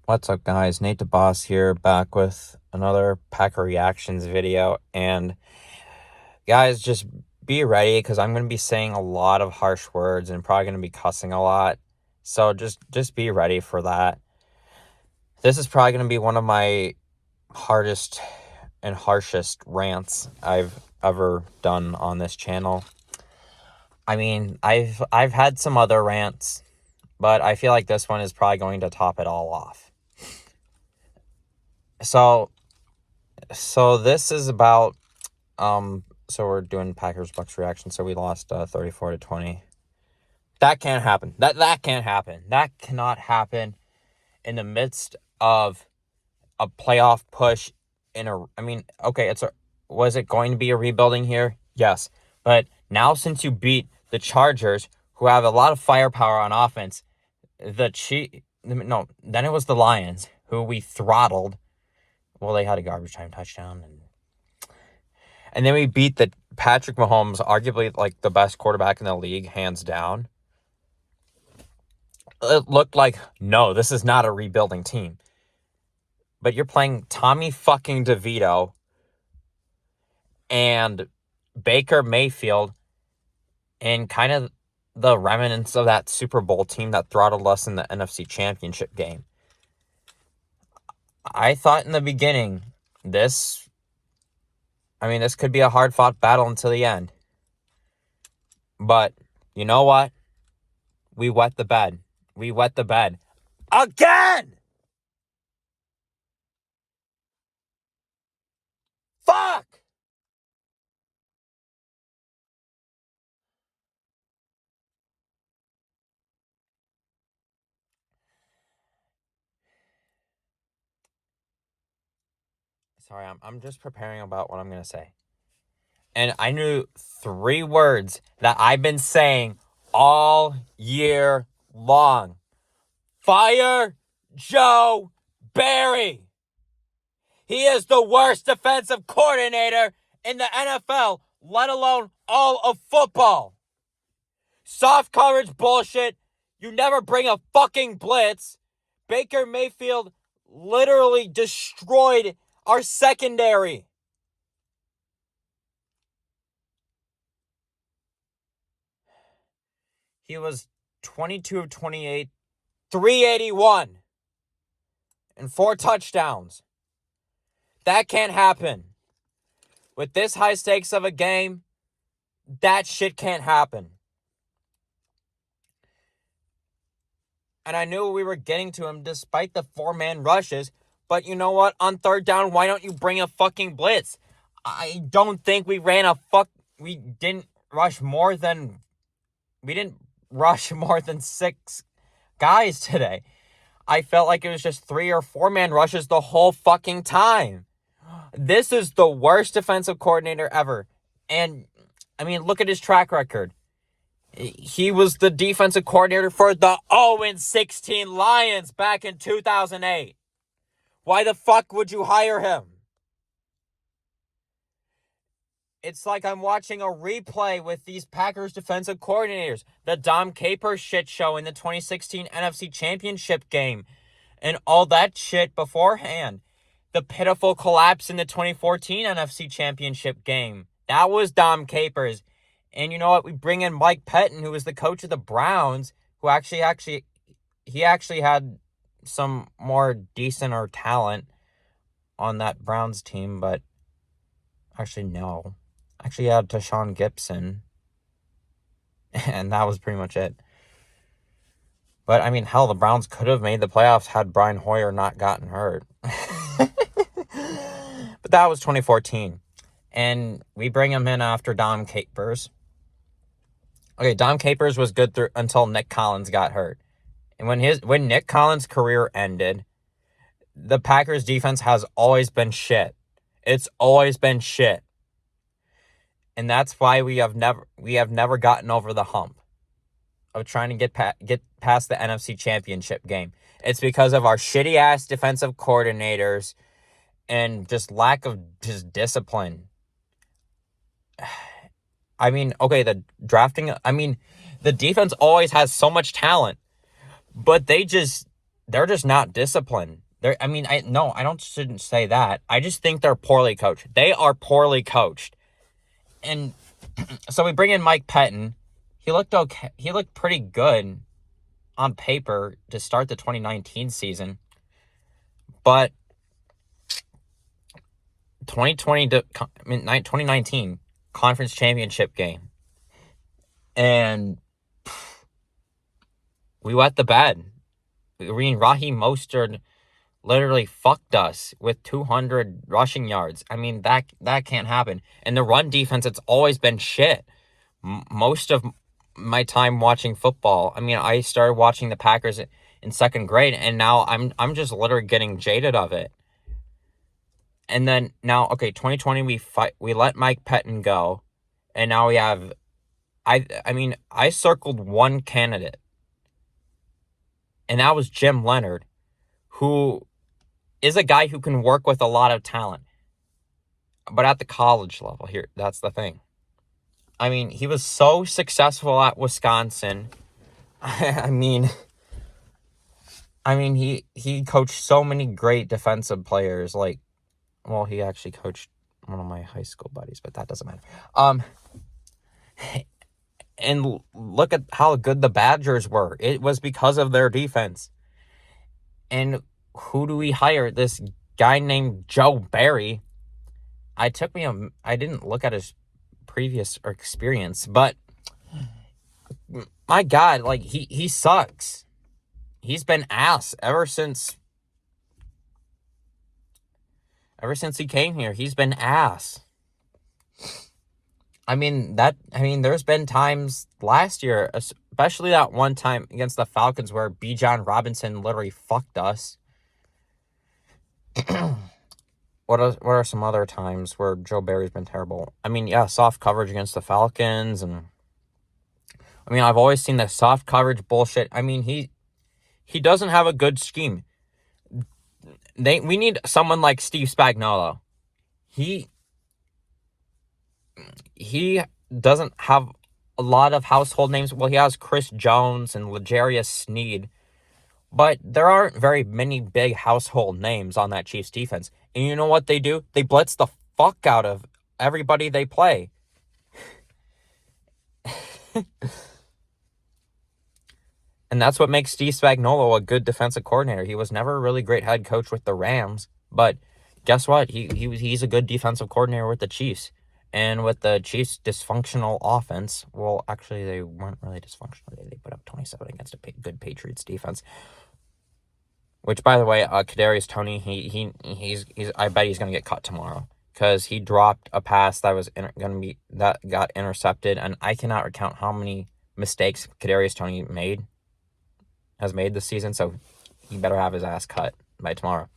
What's up, guys? Nate the Boss here, back with another Packer reactions video. And guys, just be ready because I'm going to be saying a lot of harsh words and probably going to be cussing a lot. So just be ready for that. This is probably going to be one of my hardest and harshest rants I've ever done on this channel. I mean, I've had some other rants, but I feel like this one is probably going to top it all off. So this is about so we're doing Packers Bucs reaction. So we lost 34-20. That can't happen. That can't happen. That cannot happen in the midst of a playoff push was it going to be a rebuilding here? Yes. But now, since you beat the Chargers, who have a lot of firepower on offense, then it was the Lions, who we throttled. Well, they had a garbage time touchdown, and then we beat the Patrick Mahomes, arguably like the best quarterback in the league, hands down. It looked like, no, this is not a rebuilding team. But you're playing Tommy fucking DeVito and Baker Mayfield and kind of the remnants of that Super Bowl team that throttled us in the NFC Championship game. I thought in the beginning, this could be a hard-fought battle until the end. But you know what? We wet the bed. We wet the bed. Again! Fuck! Sorry, I'm just preparing about what I'm going to say. And I knew 3 words that I've been saying all year long. Fire Joe Barry. He is the worst defensive coordinator in the NFL, let alone all of football. Soft coverage bullshit. You never bring a fucking blitz. Baker Mayfield literally destroyed our secondary. He was 22 of 28, 381, and 4 touchdowns. That can't happen. With this high stakes of a game, that shit can't happen. And I knew we were getting to him despite the 4-man rushes. But you know what? On 3rd down, why don't you bring a fucking blitz? I don't think we we didn't rush more than 6 guys today. I felt like it was just 3 or 4-man rushes the whole fucking time. This is the worst defensive coordinator ever. And, look at his track record. He was the defensive coordinator for the 0-16 Lions back in 2008. Why the fuck would you hire him? It's like I'm watching a replay with these Packers defensive coordinators. The Dom Capers shit show in the 2016 NFC Championship game and all that shit beforehand. The pitiful collapse in the 2014 NFC Championship game. That was Dom Capers. And you know what? We bring in Mike Pettin, who was the coach of the Browns, who actually had some more decenter talent on that Browns team, but actually, no. Actually, had Tashawn Gibson, and that was pretty much it. But, hell, the Browns could have made the playoffs had Brian Hoyer not gotten hurt. But that was 2014. And we bring him in after Dom Capers. Okay, Dom Capers was good until Nick Collins got hurt. And when Nick Collins' career ended, the Packers defense has always been shit. It's always been shit. And that's why we have never gotten over the hump of trying to get past the NFC Championship game. It's because of our shitty ass defensive coordinators and just lack of just discipline. The drafting, the defense always has so much talent, but they just they're just not disciplined. Shouldn't say that. I just think they're poorly coached. They are poorly coached. And so we bring in Mike Pettin. He looked okay. He looked pretty good on paper to start the 2019 season. But 2019 conference championship game. And we wet the bed. Raheem Mostert literally fucked us with 200 rushing yards. I mean, that can't happen. And the run defense, it's always been shit. Most of my time watching football, I mean, I started watching the Packers in second grade, and now I'm just literally getting jaded of it. And then now, okay, 2020 we let Mike Pettin go, and now we have I circled one candidate, and that was Jim Leonard, who is a guy who can work with a lot of talent. But at the college level here, that's the thing. I mean, he was so successful at Wisconsin. I mean, he coached so many great defensive players. Like, well, he actually coached one of my high school buddies, but that doesn't matter. And look at how good the Badgers were. It was because of their defense. And who do we hire? This guy named Joe Barry. I didn't look at his previous experience, but my God, like he sucks. He's been ass ever since he came here. He's been ass. There's been times last year, especially that one time against the Falcons where Bijan Robinson literally fucked us. What are some other times where Joe Barry's been terrible? I mean, yeah, soft coverage against the Falcons, and I've always seen the soft coverage bullshit. I mean, he doesn't have a good scheme. We need someone like Steve Spagnuolo. He doesn't have a lot of household names. Well, he has Chris Jones and L'Jarius Sneed, but there aren't very many big household names on that Chiefs defense. And you know what they do? They blitz the fuck out of everybody they play. And that's what makes Steve Spagnuolo a good defensive coordinator. He was never a really great head coach with the Rams, but guess what? He's a good defensive coordinator with the Chiefs. And with the Chiefs' dysfunctional offense, well, actually, they weren't really dysfunctional. They put up 27 against a good Patriots defense. Which, by the way, Kadarius Toney, he's I bet he's gonna get cut tomorrow because he dropped a pass that got intercepted, and I cannot recount how many mistakes Kadarius Toney has made this season. So he better have his ass cut by tomorrow.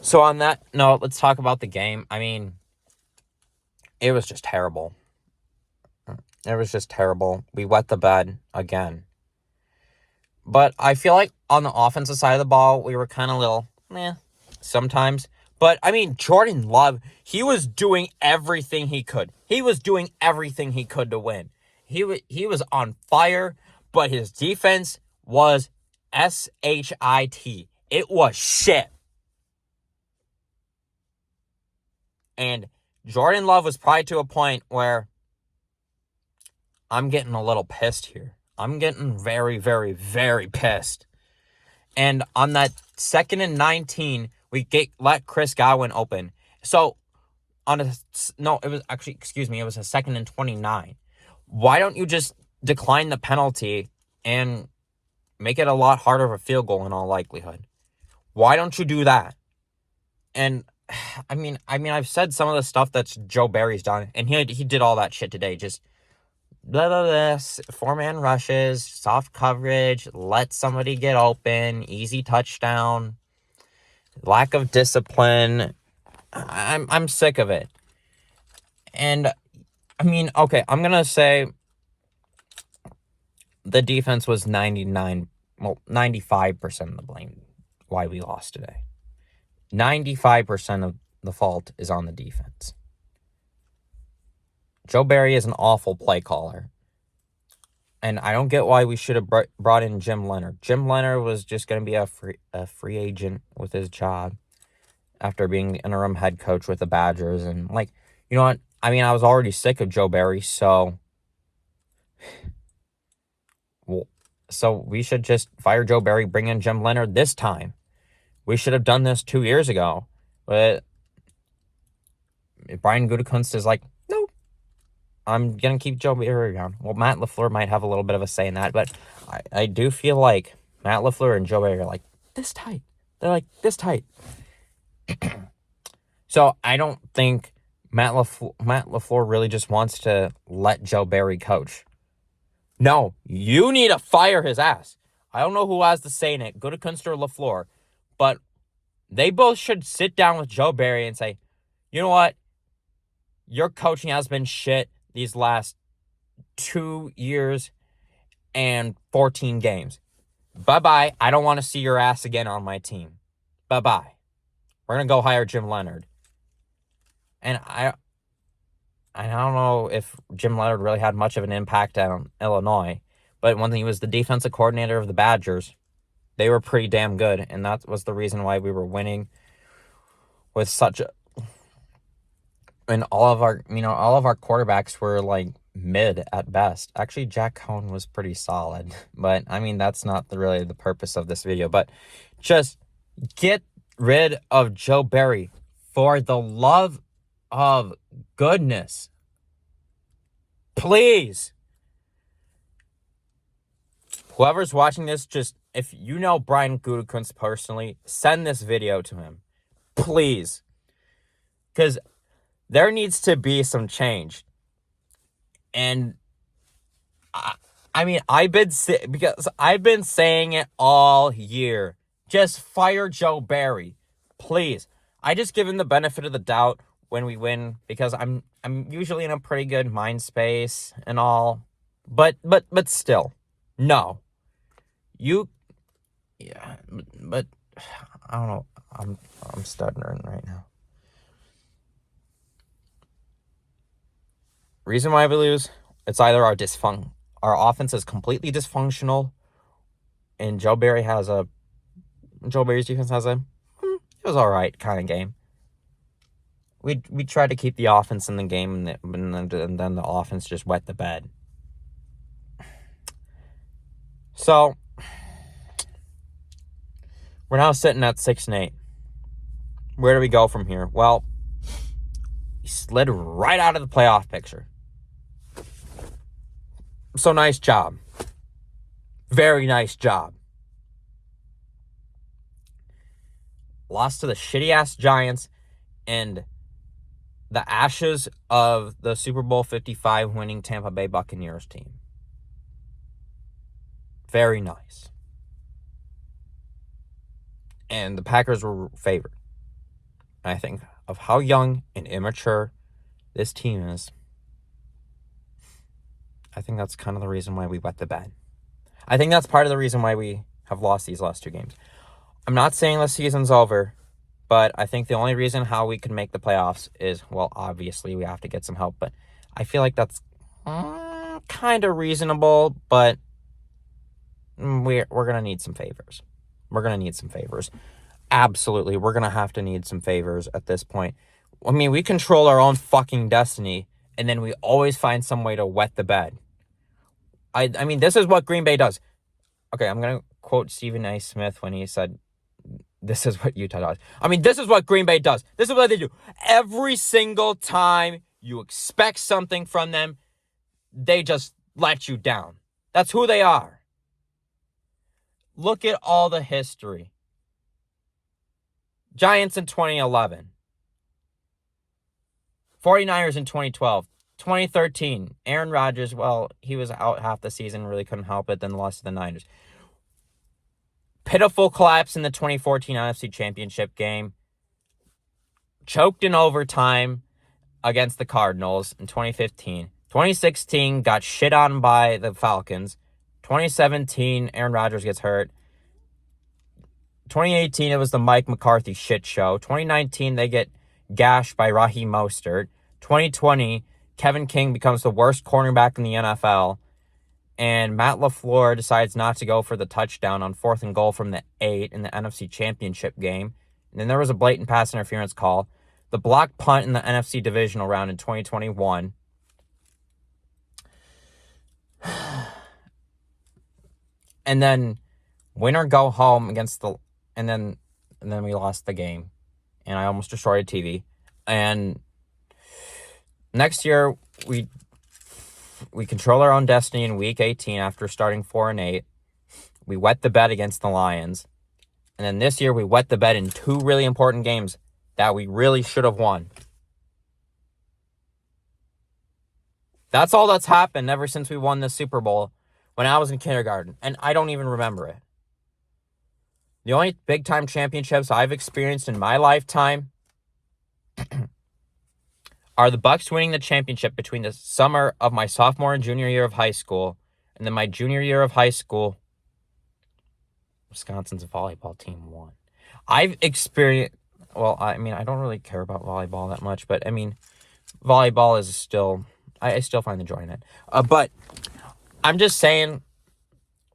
So on that note, let's talk about the game. I mean, it was just terrible. It was just terrible. We wet the bed again. But I feel like on the offensive side of the ball, we were kind of little meh sometimes. But, I mean, Jordan Love, he was doing everything he could. He was doing everything he could to win. He was on fire, but his defense was shit. It was shit. And Jordan Love was probably to a point where I'm getting a little pissed here. I'm getting very, very, very pissed. And on that 2nd and 19, we let Chris Godwin open. So, it was a 2nd and 29. Why don't you just decline the penalty and make it a lot harder of a field goal in all likelihood? Why don't you do that? And, I've said some of the stuff that Joe Barry's done, and he did all that shit today. Just blah, blah, blah, 4-man rushes, soft coverage, let somebody get open, easy touchdown, lack of discipline. I'm sick of it. And, okay, I'm going to say the defense was 95% of the blame why we lost today. 95% of the fault is on the defense. Joe Barry is an awful play caller. And I don't get why we should have brought in Jim Leonard. Jim Leonard was just going to be a free agent with his job after being the interim head coach with the Badgers. And, like, you know what? I mean, I was already sick of Joe Barry, so we should just fire Joe Barry, bring in Jim Leonard this time. We should have done this 2 years ago. But Brian Gutekunst is like, nope, I'm going to keep Joe Barry around. Well, Matt LaFleur might have a little bit of a say in that, but I do feel like Matt LaFleur and Joe Barry are like this tight. They're like this tight. So I don't think Matt LaFleur really just wants to let Joe Barry coach. No, you need to fire his ass. I don't know who has the say in it, Gutekunst or LaFleur, but they both should sit down with Joe Barry and say, you know what? Your coaching has been shit these last 2 years and 14 games. Bye-bye. I don't want to see your ass again on my team. Bye-bye. We're going to go hire Jim Leonard. And I don't know if Jim Leonard really had much of an impact on Illinois, but when he was the defensive coordinator of the Badgers, they were pretty damn good, and that was the reason why we were winning with such a... And all of our quarterbacks were, like, mid at best. Actually, Jack Cohn was pretty solid, but, I mean, that's not really the purpose of this video. But just get rid of Joe Barry for the love of goodness. Please. Whoever's watching this, just, if you know Brian Gutekunst personally, send this video to him. Please. Because there needs to be some change. And I mean, I've been saying it all year. Just fire Joe Barry. Please. I just give him the benefit of the doubt when we win, because I'm usually in a pretty good mind space and all. But still. No. But I don't know. I'm stuttering right now. Reason why we lose, it's either our offense is completely dysfunctional, and Joe Barry's defense has it was all right kind of game. We tried to keep the offense in the game, and then the offense just wet the bed. So we're now sitting at 6-8. Where do we go from here? Well, we slid right out of the playoff picture. So nice job. Very nice job. Lost to the shitty-ass Giants and the ashes of the Super Bowl 55 winning Tampa Bay Buccaneers team. Very nice. And the Packers were favored. And I think of how young and immature this team is, I think that's kind of the reason why we wet the bed. I think that's part of the reason why we have lost these last 2 games. I'm not saying the season's over, but I think the only reason how we can make the playoffs is, well, obviously we have to get some help, but I feel like that's kind of reasonable, but we're going to need some favors. We're going to need some favors. Absolutely, we're going to have to need some favors at this point. I mean, we control our own fucking destiny, and then we always find some way to wet the bed. I mean, this is what Green Bay does. Okay, I'm going to quote Stephen A. Smith when he said, this is what Utah does. I mean, this is what Green Bay does. This is what they do. Every single time you expect something from them, they just let you down. That's who they are. Look at all the history. Giants in 2011. 49ers in 2012. 2013, Aaron Rodgers, well, he was out half the season, really couldn't help it, then lost to the Niners. Pitiful collapse in the 2014 NFC Championship game. Choked in overtime against the Cardinals in 2015. 2016, got shit on by the Falcons. 2017, Aaron Rodgers gets hurt. 2018, it was the Mike McCarthy shit show. 2019, they get gashed by Raheem Mostert. 2020, Kevin King becomes the worst cornerback in the NFL. and Matt LaFleur decides not to go for the touchdown on 4th and goal from the 8 in the NFC Championship game. And then there was a blatant pass interference call. The block punt in the NFC Divisional round in 2021. And then win or go home against the... And then we lost the game. And I almost destroyed a TV. And next year, we control our own destiny in Week 18 after starting 4-8. We wet the bed against the Lions. And then this year, we wet the bed in 2 really important games that we really should have won. That's all that's happened ever since we won the Super Bowl when I was in kindergarten. And I don't even remember it. The only big-time championships I've experienced in my lifetime are the Bucs winning the championship between the summer of my sophomore and junior year of high school, and then my junior year of high school, Wisconsin's volleyball team won. I've experienced, well, I mean, I don't really care about volleyball that much, but I mean, volleyball is still, I still find the joy in it. But I'm just saying,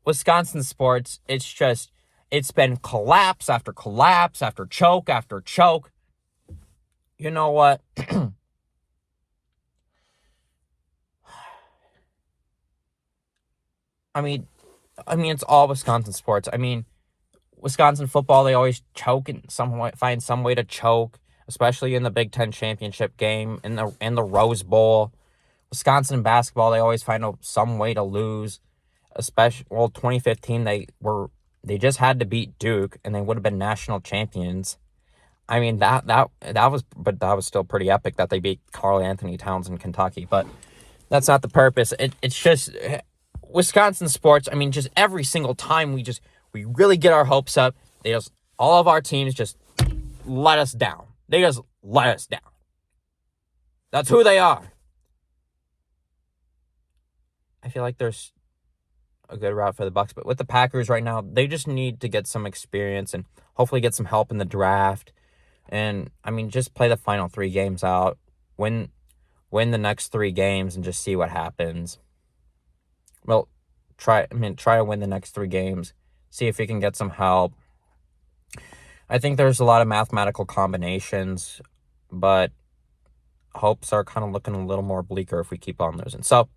Wisconsin sports, it's been collapse after collapse after choke after choke. You know what? I mean, it's all Wisconsin sports. I mean, Wisconsin football, they always choke in some way, find some way to choke, especially in the Big Ten championship game, in the Rose Bowl. Wisconsin basketball, they always find some way to lose. Especially, 2015, they just had to beat Duke, and they would have been national champions. I mean, that was still pretty epic that they beat Karl Anthony Towns in Kentucky, but that's not the purpose. It's just Wisconsin sports. I mean, just every single time we really get our hopes up, all of our teams just let us down. They just let us down. That's who they are. I feel like there's a good route for the Bucs, but with the Packers right now, they just need to get some experience and hopefully get some help in the draft. And I mean, just play the final 3 games out, win the next 3 games, and just see what happens. Well, try to win the next 3 games. See if you can get some help. I think there's a lot of mathematical combinations, but hopes are kind of looking a little more bleaker if we keep on losing. So,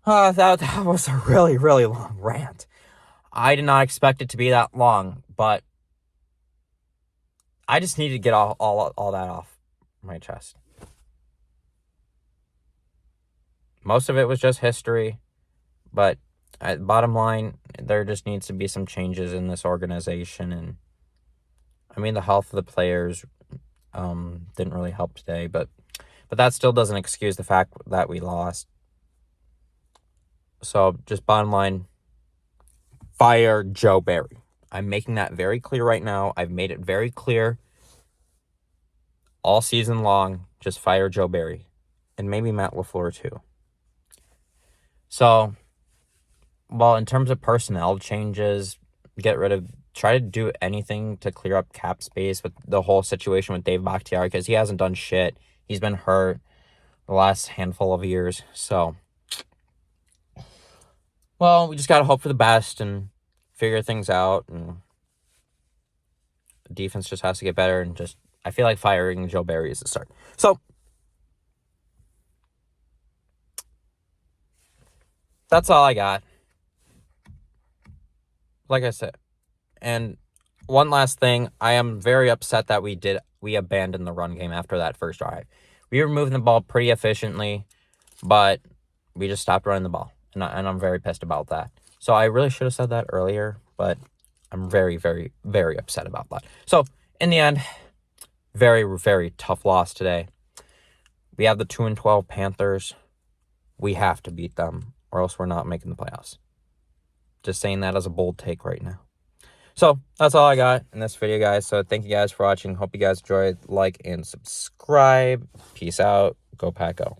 that was a really, really long rant. I did not expect it to be that long, but I just need to get all that off my chest. Most of it was just history, but bottom line, there just needs to be some changes in this organization. And I mean, the health of the players didn't really help today, but that still doesn't excuse the fact that we lost. So just bottom line, fire Joe Barry. I'm making that very clear right now. I've made it very clear all season long. Just fire Joe Barry, and maybe Matt LaFleur too. So, well, in terms of personnel changes, try to do anything to clear up cap space with the whole situation with Dave Bakhtiari, because he hasn't done shit. He's been hurt the last handful of years. So, well, we just got to hope for the best and figure things out. And the defense just has to get better. And I feel like firing Joe Barry is the start. So, that's all I got. Like I said. And one last thing, I am very upset that we abandoned the run game after that first drive. We were moving the ball pretty efficiently, but we just stopped running the ball. And I'm very pissed about that. So I really should have said that earlier, but I'm very, very, very upset about that. So in the end, very, very tough loss today. We have the 2-12 Panthers. We have to beat them, or else we're not making the playoffs. Just saying that as a bold take right now. So that's all I got in this video, guys. So thank you guys for watching. Hope you guys enjoyed. Like and subscribe. Peace out. Go Pack Go.